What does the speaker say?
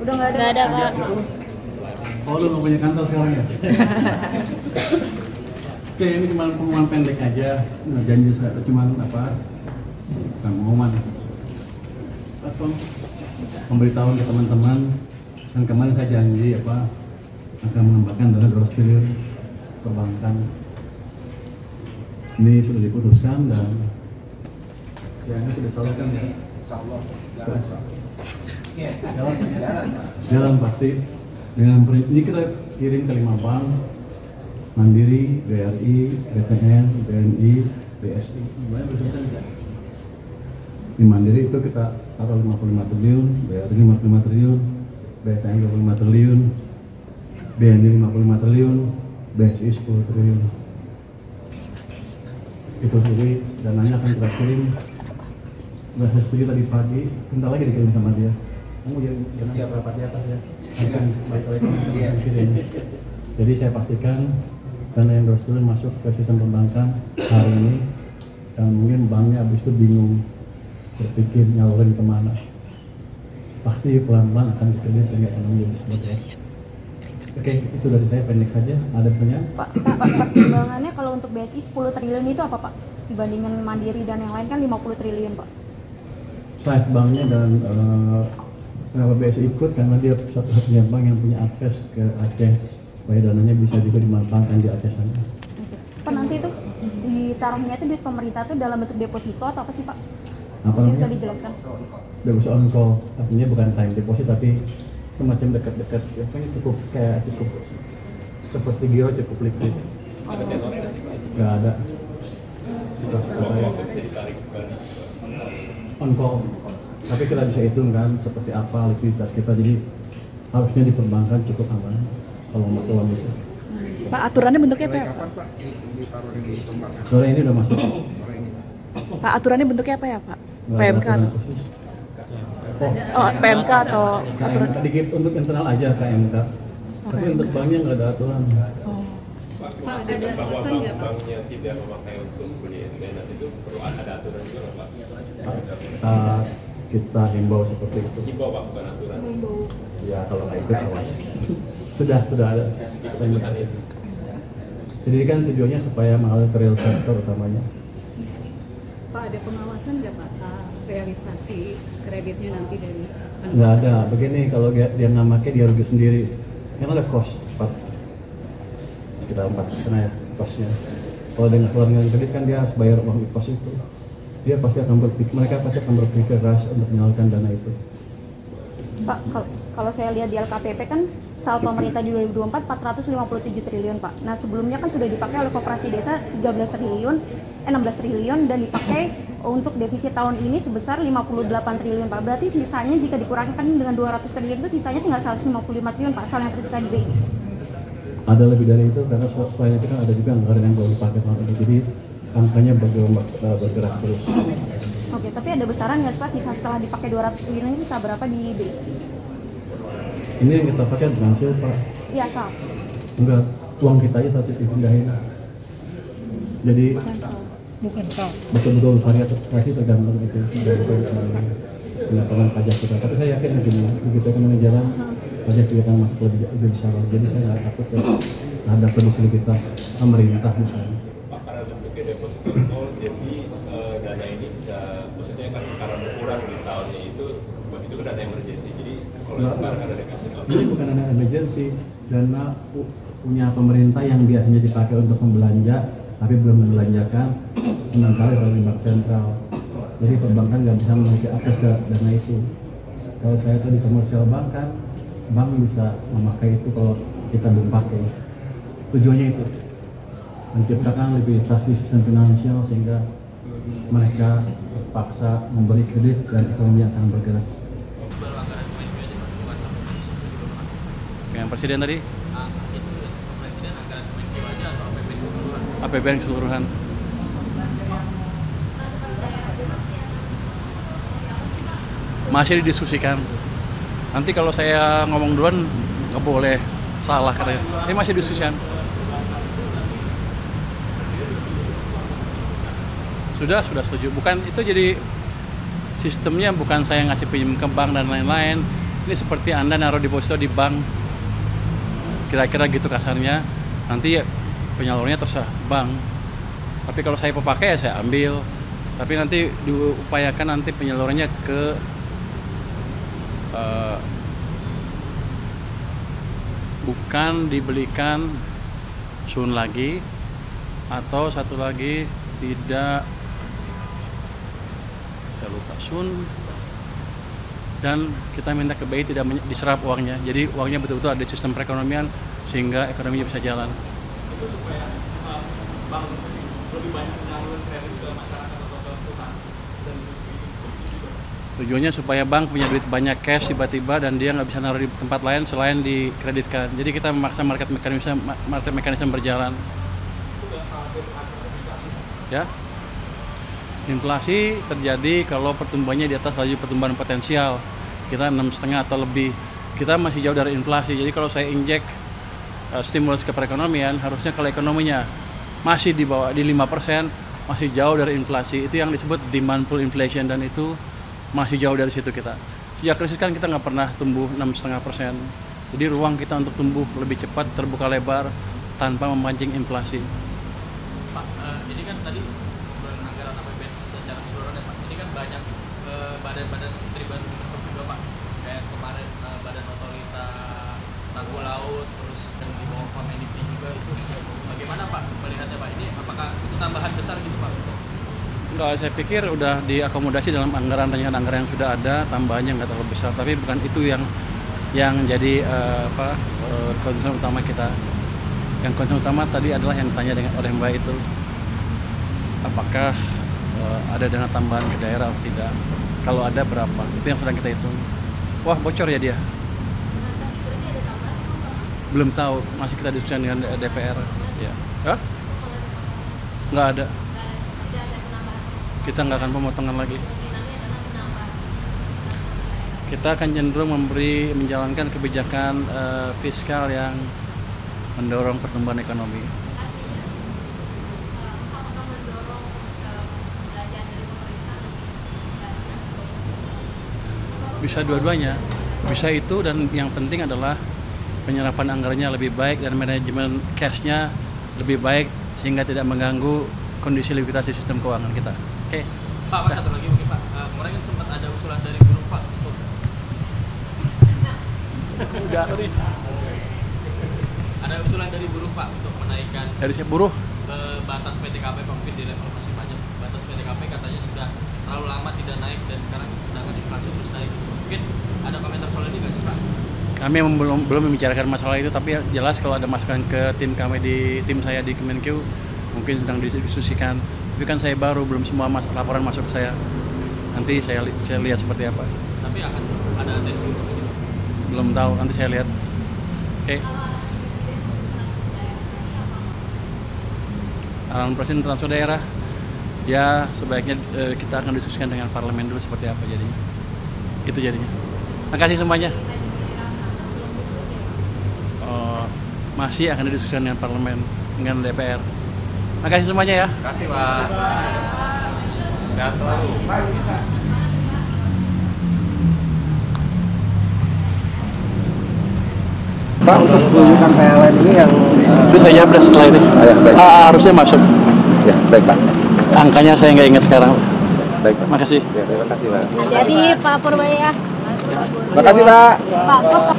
Udah nggak ada. Nggak ada, Pak. Oh, lu nggak punya kantor sekarang ya? Oke, ini cuma pengumuman pendek aja. Nah, janji saya cuma apa? Bukan pengumuman. Langsung memberitahu ke teman-teman. Dan kemarin saya janji apa akan mengembangkan dana grosir perbankan. Ini sudah diputuskan dan ini sudah salurkan ya. Jalan pasti. Dengan prinsip ini kita kirim ke 5 bank: Mandiri, BRI, BTN, BNI, BSI. Di Mandiri itu kita taruh 55 triliun, BRI 55 triliun, BTN 25 triliun, BNI 55 triliun, BSI 10 triliun. Itu jadi dananya akan kita kirim. Udah saya setuju tadi pagi, bentar lagi dikirim sama dia. Kamu jangan siap rapat di atas ya. Akan baik-baik kirim. Jadi saya pastikan dana yang grosir masuk ke sistem perbankan hari ini, dan mungkin banknya habis itu bingung berpikir nyalurin kemana. Pasti pelan-pelan akan dipilih sehingga ekonomi lebih sebagai. Oke, itu dari saya pendek saja. Ada pertanyaan? Pak, pertimbangannya kalau untuk BSI 10 triliun itu apa Pak? Dibandingkan Mandiri dan yang lain kan 50 triliun Pak. Size banknya dan kenapa BSI ikut karena dia satu-satunya bank yang punya akses ke Aceh, supaya dananya bisa juga dimanfaatkan di Aceh sana. Pak, nanti itu ditaruhnya itu duit pemerintah itu dalam bentuk deposito atau apa sih Pak? Apa Mungkin bisa namanya? dijelaskan. Deposit on call, artinya bukan time deposit tapi semacam dekat-dekat, cukup seperti giro, cukup liquid. Nggak ada. On call, tapi kita bisa hitung kan seperti apa likuiditas kita, jadi harusnya di perbankan cukup aman kalau mau uang itu. Pak, aturannya bentuknya apa ya? Kapan Pak ditaruh di perbankan? Sore ini udah masuk. Sore ini. Pak, aturannya bentuknya apa ya Pak? Nggak ada PMK aturan atau? khusus. Oh, PMK atau aturan? KMK, dikit untuk internal aja KMK. Tapi KMK. untuk banknya nggak ada aturan. Oh. Pak, ada alasan nggak banknya tidak memakai untuk beli SDN itu perlu ada aturan juga nggak, Pak? Kita himbau seperti itu. Himbau Pak, bukan aturan. Ya kalau nggak ikut awas. Sudah ada. Keputusan itu. Jadi kan tujuannya supaya mengalir ke real sector utamanya. Pak, ada pengawasan nggak Pak realisasi kreditnya nanti dari Nggak ada. Begini, kalau dia nggak pakai dia rugi sendiri. Karena ada cost 4 sekitar 4 karena ya costnya. Kalau dengan keluarga kredit kan dia harus bayar uang kos itu. Dia pasti akan berpikir, mereka pasti akan berpikir keras untuk menyalurkan dana itu. Pak, kalau saya lihat di LKPP kan saldo pemerintah di 2024 457 triliun Pak. Nah sebelumnya kan sudah dipakai oleh Koperasi Desa 16 triliun dan dipakai untuk defisit tahun ini sebesar 58 triliun Pak. Berarti sisanya jika dikurangkan dengan 200 triliun itu sisanya tinggal 155 triliun Pak, asal yang tersisa di BI. Ada lebih dari itu karena selain itu kan ada juga anggaran yang belum dipakai tahun ini. Jadi angkanya bergerak terus. Oke, tapi ada besaran nggak Pak sisa setelah dipakai 200 triliun ini sisa berapa di BI? Ini yang kita pakai bukan hasil Pak. Iya, Pak. Enggak, uang kita aja tapi dipindahin. Jadi Bukan Pak. betul-betul variasi tergantung itu dari pendapatan pajak kita. Tapi saya yakin begini, begitu ekonomi jalan, pajak juga akan masuk lebih besar. Jadi saya nggak takut terhadap likuiditas pemerintah misalnya. Pak, karena bentuknya deposit on jadi dana ini bisa, maksudnya kan karena berkurang misalnya itu kan dana emergency. Jadi kalau sekarang ada deposit on. Ini bukan dana emergency, dana punya pemerintah yang biasanya dipakai untuk membelanja tapi belum membelanjakan, sementara dari bank sentral. Jadi perbankan nggak bisa memiliki akses ke dana itu. Kalau saya tadi komersial bank kan, bank bisa memakai itu kalau kita belum pakai. Tujuannya itu menciptakan likuiditas di sistem finansial sehingga mereka terpaksa memberi kredit dan ekonomi akan bergerak. Yang presiden tadi? Presiden akan menjual aja atau APBN keseluruhan? APBN keseluruhan. Masih didiskusikan. Nanti kalau saya ngomong duluan nggak boleh salah katanya. Ini masih didiskusikan. Sudah setuju. Bukan itu, jadi sistemnya bukan saya ngasih pinjam ke bank dan lain-lain. Ini seperti Anda naruh deposito di bank, kira-kira gitu kasarnya. Nanti ya penyalurnya terserah bank. Tapi kalau saya pemakai ya saya ambil. Tapi nanti diupayakan nanti penyalurannya ke bukan dibelikan Sun lagi, atau satu lagi tidak, saya lupa, Sun, dan kita minta ke BI tidak diserap uangnya. Jadi uangnya betul-betul ada sistem perekonomian sehingga ekonominya bisa jalan. Itu supaya bank lebih banyak menyalurkan kredit ke masyarakat atau ke perusahaan dan industri. Tujuannya supaya bank punya duit banyak cash tiba-tiba dan dia nggak bisa naruh di tempat lain selain dikreditkan. Jadi kita memaksa market mekanisme berjalan. Ya, inflasi terjadi kalau pertumbuhannya di atas laju pertumbuhan potensial. Kita 6,5 atau lebih. Kita masih jauh dari inflasi. Jadi kalau saya injek stimulus ke perekonomian, harusnya kalau ekonominya masih di bawah di 5%, masih jauh dari inflasi. Itu yang disebut demand pull inflation, dan itu masih jauh dari situ kita. Sejak krisis kan kita nggak pernah tumbuh 6,5%. Jadi ruang kita untuk tumbuh lebih cepat terbuka lebar tanpa memancing inflasi. Pak, ini kan tadi anggaran APBN secara keseluruhan ya Pak. Ini kan banyak badan-badan menteri baru dibentuk juga Pak. Kayak kemarin Badan Otorita Tanggul Laut, terus yang di bawah Kominfo juga itu. Bagaimana Pak melihatnya Pak? Ini apakah itu tambahan besar gitu Pak? Enggak, saya pikir udah diakomodasi dalam anggaran yang sudah ada, tambahannya nggak terlalu besar. Tapi bukan itu yang jadi concern utama kita. Yang concern utama tadi adalah yang ditanya oleh Mbak itu, apakah ada dana tambahan ke daerah atau tidak? Kalau ada berapa? Itu yang sedang kita hitung. Wah, bocor ya dia? Belum tahu, masih kita diskusikan dengan DPR. Ya, hah? Nggak ada. Kita nggak akan pemotongan lagi. Kita akan cenderung menjalankan kebijakan fiskal yang mendorong pertumbuhan ekonomi. Bisa dua-duanya, bisa itu, dan yang penting adalah penyerapan anggarannya lebih baik dan manajemen cash-nya lebih baik sehingga tidak mengganggu kondisi likuiditas di sistem keuangan kita. Oke. Pak, satu lagi mungkin Pak. Kemarin kan sempat ada usulan dari buruh Pak untuk ada usulan dari buruh Pak untuk menaikkan Dari siapa buruh? batas PTKP Pak, mungkin di level masih banyak. Batas PTKP katanya sudah terlalu lama tidak naik dan sekarang sedangkan inflasi terus naik. Mungkin ada komentar soal ini nggak sih Pak? Kami belum membicarakan masalah itu, tapi jelas kalau ada masukan ke tim kami tim saya di Kemenkeu mungkin sedang didiskusikan. Tapi kan saya baru, belum semua laporan masuk ke saya. Nanti saya lihat seperti apa. Tapi akan ada atensi untuk itu? Belum tahu, nanti saya lihat. Oke. Arahan Presiden transfer daerah, ya sebaiknya kita akan diskusikan dengan parlemen dulu seperti apa jadinya. Itu jadinya. Terima kasih semuanya. Masih akan didiskusikan dengan parlemen, dengan DPR. Terima kasih semuanya ya. Terima kasih Pak. Sehat selalu. Pak, untuk rujukan PLN ini yang Itu saya jawab setelah ini. ya, baik. Harusnya masuk. Ya, baik Pak. Angkanya saya nggak ingat sekarang. Baik Pak. Makasih. Ya, terima kasih Pak. Jadi Pak Purbaya. Terima kasih Pak. Pak.